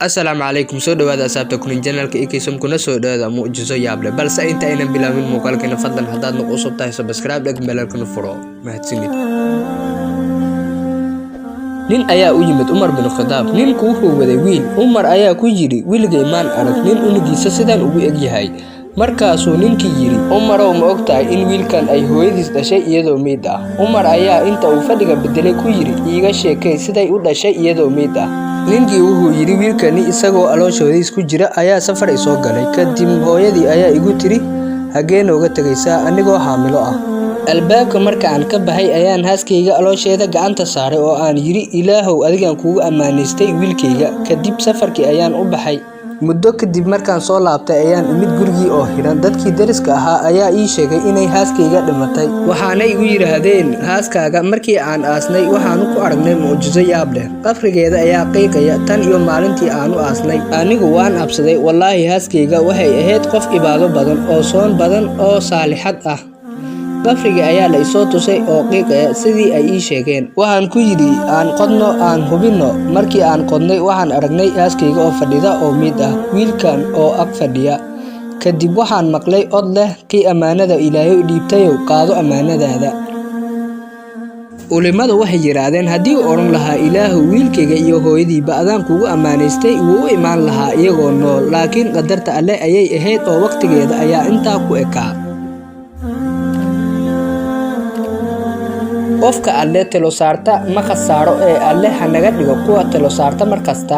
Assalaamu calaykum soo dhawaada asxaabta kunin channelka ikaysom kuna soo dhawaada muujiso yaab leh balse inta aynan bilaabin muuqaalkeena fadlan haddaad nagu cusub tahay subscribe dhag beelkana furo mahadsanid nin ayaa u yimid Umar bin Khadaab ninku wuxuu waday wiil Umar ayaa ku yiri wiilgay maan arag nin unigiisa sidaan ugu eg yahay markaasuu ninkii yiri Umar oo ma ogtahay in wiilkan ay hooyadiis dhashay iyadoo meed ah Umar ayaa inta uu fadhiga bedelay ku yiri iiga sheekay siday u dhashay iyadoo meed ah ninkii wuxuu yiri wiilkani isagoo alooshoodiis ku jira ayaa safar soo galay kadib hooyadii ayaa igu tiri hageen uga tagaysaa anigoo haamilo ah albaabka marka aan ka baxay ayaan haaskayga aloosheeda gacanta saaray oo aan yiri ilaahow adigan kuugu amaaneystay wiilkayga kadib safarkii ayaan u baxay muddo kadib markaan soo laabtay ayaan imid gurigii oo xiran dadkii dariska ahaa ayaa ii sheegay inay haaskayga dhimatay waxaana igu yiraahdeen haaskaaga markii aan aasnay waxaan ku aragnay muujiso yaab leh qafrigeeda ayaa qiiqaya tan iyo maalintii aan u aasnay anigu waan absaday wallahi haaskayga waxay ahayd qof ibaado badan oo soon badan oo saalixad ah qafriga ayaa la isoo tusay oo qiiqaya sidii ay ii sheegeen waxaan ku yiri aan qodno aan hubino markii aan qodnay waxaan aragnay haaskayga oo fadhida oo mid ah wiilkan oo ag fadhiya kadib waxaan maqlay od leh kii amaanada Ilaahay u dhiibtay qaado amaanadaada ulimadu waxay yiraahdeen hadii uu oran lahaa Ilaahu wiilkayga iyo hooyadiiba adaan kuugu amaaneystay wuu u imaan lahaa iyagoo nool laakiin qadarta Alle ayay ahayd oo waqtigeeda ayaa intaa ku ekaa qofka Alle talo saarta ma khasaaro ee Alle hanaga dhigo kuwa talo saarta markasta